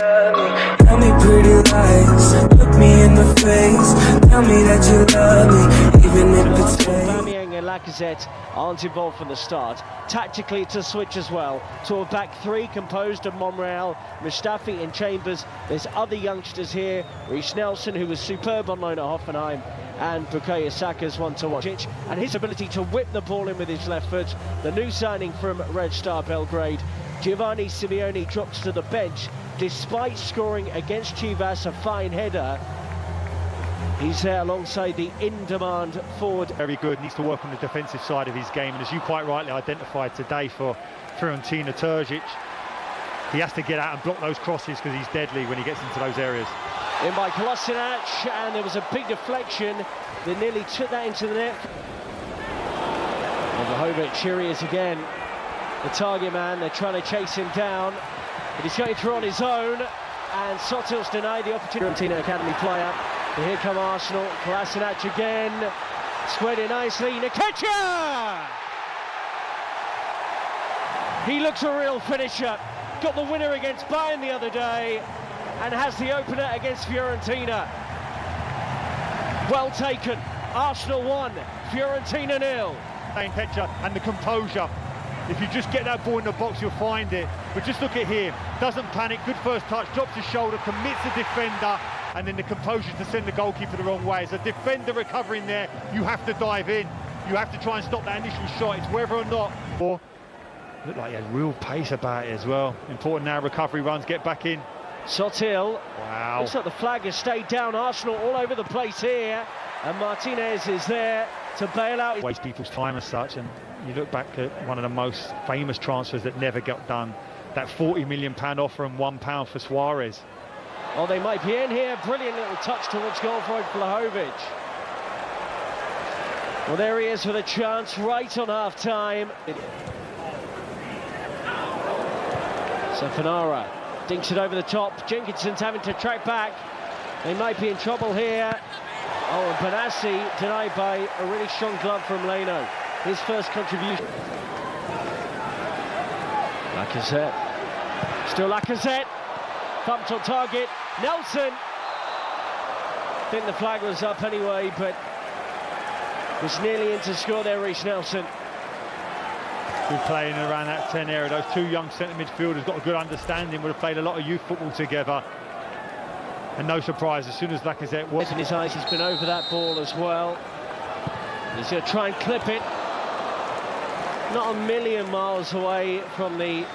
love me. Tell me pretty lies, look me in the face. Tell me that you love me, even if it's fake. And Lacazette aren't involved from the start. Tactically it's a switch as well to a back three composed of Monreal, Mustafi and Chambers. There's other youngsters here, Reiss Nelson, who was superb on loan at Hoffenheim, and Bukayo Saka's one to watch. And his ability to whip the ball in with his left foot. The new signing from Red Star Belgrade, Giovanni Simeone, drops to the bench despite scoring against Chivas a fine header. He's there alongside the in-demand forward. Very good, needs to work on the defensive side of his game, and as you quite rightly identified today for Fiorentina, Terzic, he has to get out and block those crosses because he's deadly when he gets into those areas. In by Kolasinac, and there was a big deflection that nearly took that into the net. And Vlahovic, here he is again, the target man. They're trying to chase him down, but he's going through on his own, and Sotil's denied the opportunity. Fiorentina academy player. And here come Arsenal, Kolasinac again, squared it nicely, Nketiah! He looks a real finisher, got the winner against Bayern the other day, and has the opener against Fiorentina. Well taken, Arsenal 1, Fiorentina 0. Nketiah and the composure. If you just get that ball in the box, you'll find it. But just look at him, doesn't panic, good first touch, drops his shoulder, commits the defender, and then the composure to send the goalkeeper the wrong way. As a defender recovering there, you have to dive in. You have to try and stop that initial shot. It's whether or not. Or look like he has real pace about it as well. Important now, recovery runs, get back in. Sotil. Wow. Looks like the flag has stayed down. Arsenal all over the place here. And Martinez is there to bail out. Waste people's time as such, and you look back at one of the most famous transfers that never got done. That £40 million offer and £1 for Suarez. Oh, they might be in here. Brilliant little touch towards goal for Vlahovic. Well, there he is with a chance right on half-time. Safanara dinks it over the top. Jenkinson's having to track back. They might be in trouble here. Oh, and Benassi denied by a really strong glove from Leno. His first contribution. Lacazette. Still Lacazette. Thumped on target. Nelson. I think the flag was up anyway, but was nearly in to score there, Reiss Nelson. Good playing around that 10 area. Those two young centre midfielders got a good understanding, would have played a lot of youth football together. And no surprise, as soon as Lacazette was in his eyes, he's been over that ball as well. He's going to try and clip it. Not a million miles away from the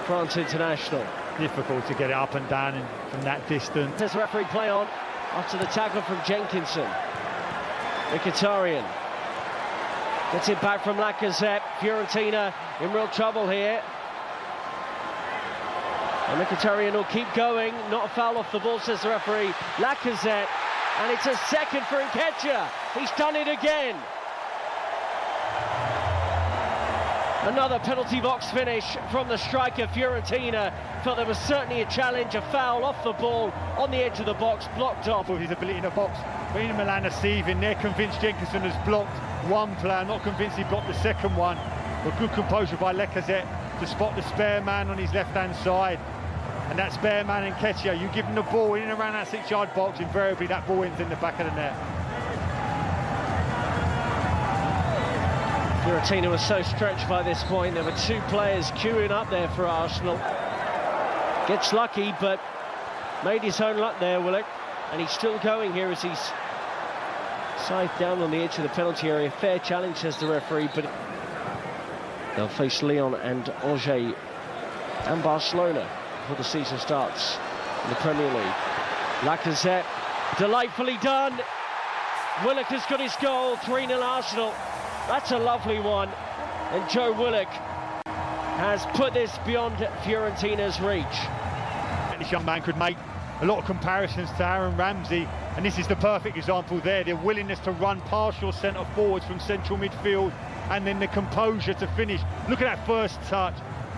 France international. Difficult to get it up and down from that distance. There's referee play on after the tackle from Jenkinson. Mkhitaryan gets it back from Lacazette. Fiorentina in real trouble here. And Mkhitaryan will keep going. Not a foul off the ball, says the referee. Lacazette, and it's a second for Nketiah. He's done it again. Another penalty box finish from the striker. Fiorentina felt there was certainly a challenge, a foul off the ball on the edge of the box, blocked off. With his ability in the box, but in Milan are seething. They're convinced Jenkinson has blocked one player, not convinced he blocked the second one. But good composure by Lacazette to spot the spare man on his left-hand side. And that spare man, Nketiah, you give him the ball in and around that 6-yard box, invariably that ball ends in the back of the net. Fiorentina was so stretched by this point. There were two players queuing up there for Arsenal. Gets lucky, but made his own luck there, Willock. And he's still going here as he's scythed down on the edge of the penalty area. Fair challenge, says the referee, but they'll face Lyon and Angers and Barcelona before the season starts in the Premier League. Lacazette, delightfully done. Willock has got his goal, 3-0 Arsenal. That's a lovely one. And Joe Willock has put this beyond Fiorentina's reach. This young man could make a lot of comparisons to Aaron Ramsey, and this is the perfect example there. Their willingness to run past your centre forwards from central midfield, and then the composure to finish. Look at that first touch.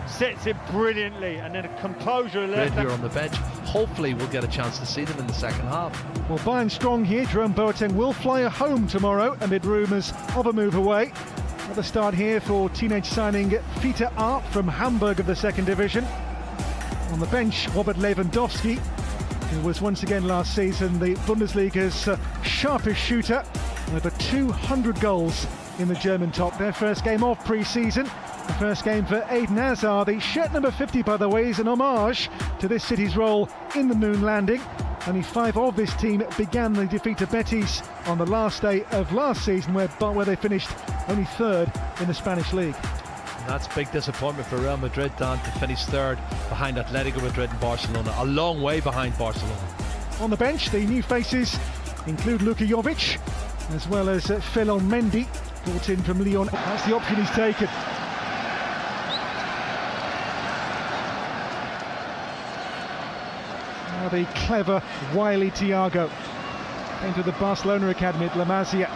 Sets it brilliantly, and then a composure left. Here on the bench. Hopefully we'll get a chance to see them in the second half. Well, Bayern strong here. Jerome Boateng will fly home tomorrow amid rumours of a move away. At the start here for teenage signing Fate from Hamburg of the second division. On the bench, Robert Lewandowski, who was once again last season the Bundesliga's sharpest shooter, over 200 goals in the German top. Their first game of pre-season, the first game for Eden Hazard. The shirt number 50, by the way, is an homage to this city's role in the moon landing. Only 5 of this team began the defeat to Betis on the last day of last season, where they finished only 3rd in the Spanish league. And that's big disappointment for Real Madrid, Dan, to finish 3rd behind Atletico Madrid and Barcelona, a long way behind Barcelona. On the bench, the new faces include Luka Jovic, as well as Ferland Mendy, brought in from Lyon. That's the option he's taken. Now the clever, wily Thiago came to the Barcelona academy at La Masia.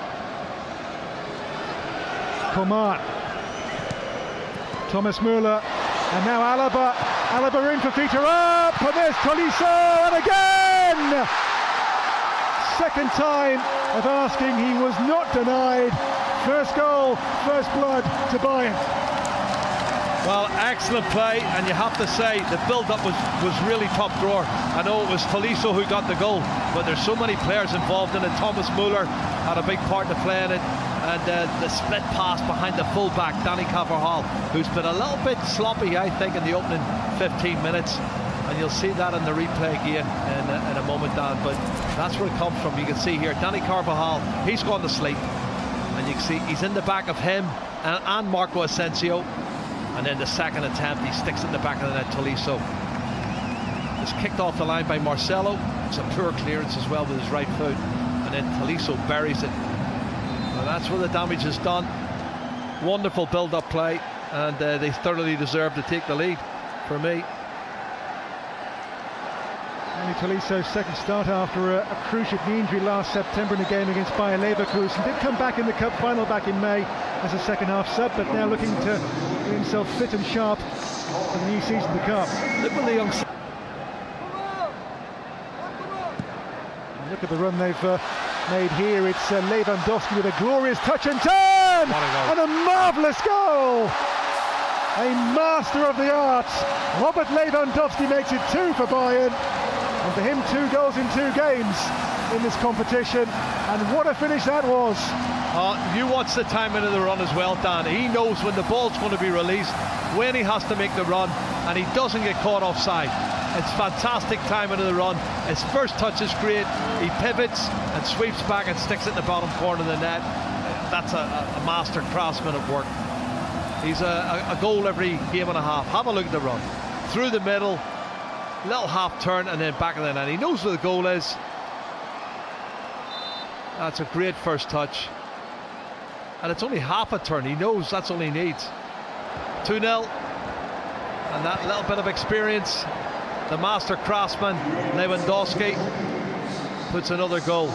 Coman, Thomas Müller, and now Alaba. Alaba in for Fita up, and there's Tolisso, and again! Second time of asking, he was not denied. First goal, first blood to Bayern. Well, excellent play, and you have to say the build-up was really top drawer. I know it was Tolisso who got the goal, but there's so many players involved in it. Thomas Müller had a big part to play in it, and the split pass behind the full-back, Dani Carvajal, who's been a little bit sloppy, I think, in the opening 15 minutes. And you'll see that in the replay again in a moment, Dan, but that's where it comes from. You can see here, Dani Carvajal, he's gone to sleep, and you can see he's in the back of him and Marco Asensio. And then the second attempt, he sticks in the back of the net, Tolisso. It's kicked off the line by Marcelo. It's a poor clearance as well with his right foot. And then Tolisso buries it. Well, that's where the damage is done. Wonderful build-up play, and they thoroughly deserve to take the lead for me. Only Tolisso's second start after a cruciate knee injury last September in a game against Bayer Leverkusen. Did come back in the cup final back in May as a second half sub, but now looking to get himself fit and sharp for the new season to come. Look at the run they've made here. It's Lewandowski with a glorious touch and turn, and a marvellous goal. A master of the arts. Robert Lewandowski makes it 2 for Bayern, and for him 2 goals in 2 games in this competition. And what a finish that was. You watch the timing of the run as well, Dan. He knows when the ball's going to be released, when he has to make the run, and he doesn't get caught offside. It's fantastic timing of the run. His first touch is great. He pivots and sweeps back and sticks it in the bottom corner of the net. That's a master craftsman at work. He's a goal every game and a half. Have a look at the run. Through the middle, little half turn, and then back of the net. He knows where the goal is. That's a great first touch. And it's only half a turn. He knows that's all he needs. 2-0. And that little bit of experience, the master craftsman, Lewandowski, puts another goal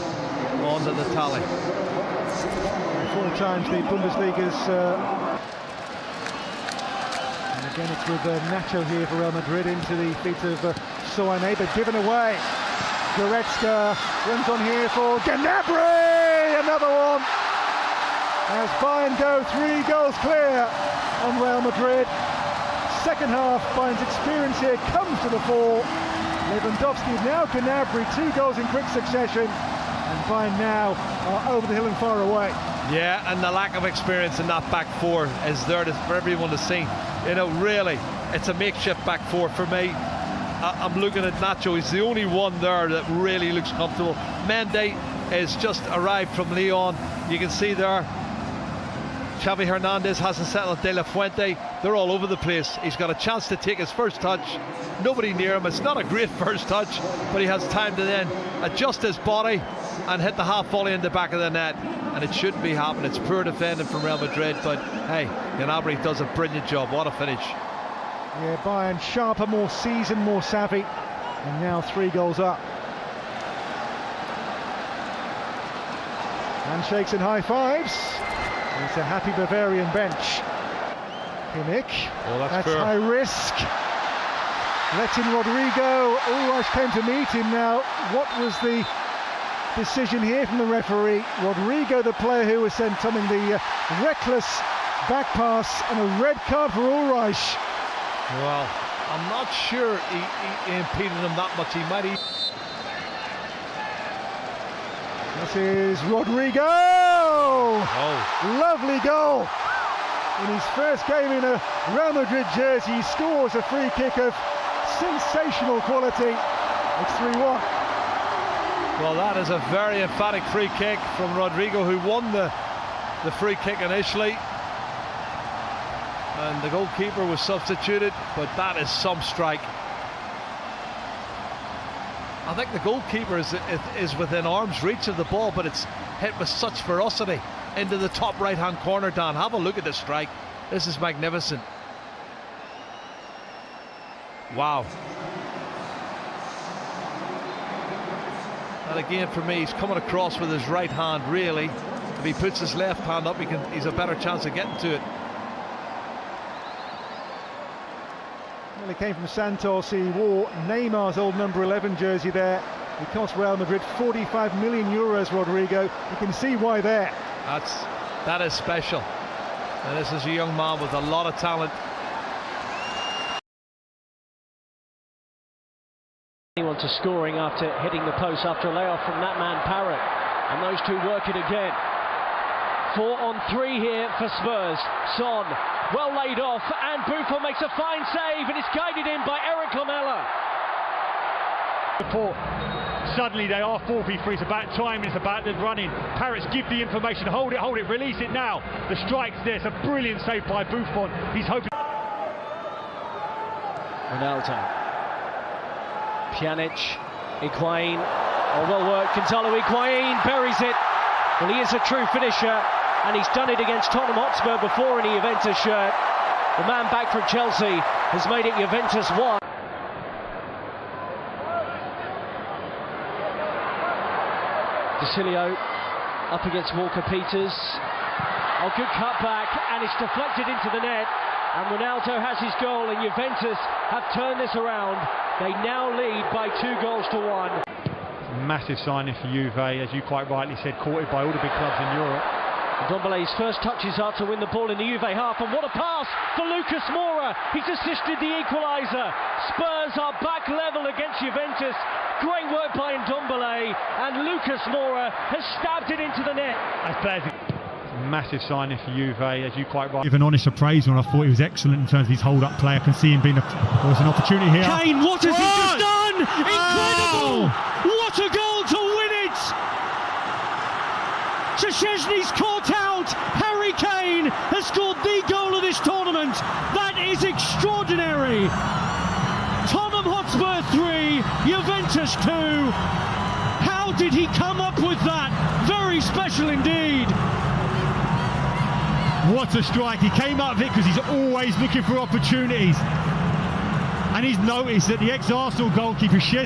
onto the tally. 4 times the Bundesliga's... Again, it's with Nacho here for Real Madrid into the feet of Soane, but given away. Goretzka runs on here for Gnabry, another one. As Bayern go 3 goals clear on Real Madrid. Second half, Bayern's experience here comes to the fore. Lewandowski, now Gnabry, 2 goals in quick succession, and Bayern now are over the hill and far away. Yeah, and the lack of experience in that back 4 is there for everyone to see. You know, really, it's a makeshift back 4 for me. I'm looking at Nacho. He's the only one there that really looks comfortable. Mendy is just arrived from Lyon. You can see there, Xavi Hernandez hasn't settled. De La Fuente, they're all over the place. He's got a chance to take his first touch. Nobody near him. It's not a great first touch, but he has time to then adjust his body and hit the half volley in the back of the net. And it shouldn't be happening. It's poor defending from Real Madrid, but hey, Gnabry does a brilliant job. What a finish. Yeah, Bayern sharper, more seasoned, more savvy, and now 3 goals up. Handshakes and high fives. It's a happy Bavarian bench. Kimmich, that's high risk. Letting Rodrigo. Ulreich came to meet him now. What was the decision here from the referee? Rodrigo, the player who was sent something, the reckless back pass, and a red card for Ulreich. Well, I'm not sure he impeded him that much. He might have. This is Rodrigo! Oh. Lovely goal! In his first game in a Real Madrid jersey, he scores a free kick of sensational quality. It's 3-1. Well, that is a very emphatic free kick from Rodrigo, who won the free kick initially. And the goalkeeper was substituted, but that is some strike. I think the goalkeeper is within arm's reach of the ball, but it's hit with such ferocity into the top right-hand corner. Dan, have a look at this strike. This is magnificent. Wow. And again, for me, he's coming across with his right hand, really. If he puts his left hand up, he's a better chance of getting to it. Well, he came from Santos. He wore Neymar's old number 11 jersey there. He cost Real Madrid 45 million euros, Rodrigo. You can see why there. That is special. And this is a young man with a lot of talent. Anyone to scoring after hitting the post after a layoff from that man Parrott, and those two work it again. 4-on-3 here for Spurs. Son, well laid off, and Buffon makes a fine save, and it's guided in by Eric Lamela. Suddenly they are 4v3. It's about time, it's about the running. Parrots, give the information, hold it, release it now. The strike's there, it's a brilliant save by Buffon. He's hoping. Ronaldo, Pjanic, Higuain, oh well worked, Gonzalo Higuain buries it. Well, he is a true finisher, and he's done it against Tottenham Hotspur before in the Juventus shirt. The man back from Chelsea has made it Juventus 1. Cecilio up against Walker Peters. Oh, good cutback, and it's deflected into the net. And Ronaldo has his goal, and Juventus have turned this around. They now lead by 2-1. Massive signing for Juve, as you quite rightly said, courted by all the big clubs in Europe. Ndombele's first touches are to win the ball in the Juve half, and what a pass for Lucas Moura. He's assisted the equaliser. Spurs are back level against Juventus. Great work by Ndombele, and Lucas Moura has stabbed it into the net. Massive signing for Juve, as you quite rightly. Give an honest appraisal, and I thought he was excellent in terms of his hold-up play. I can see him being there was an opportunity here. Kane, what has he just done? Incredible! What a goal to win it! Szczesny's caught out. Harry Kane has scored the goal of this tournament. That is extraordinary. Tottenham Hotspur 3, Juventus 2. How did he come up with that? Very special indeed. What a strike. He came out of it because he's always looking for opportunities. And he's noticed that the ex-Arsenal goalkeeper, Shazier,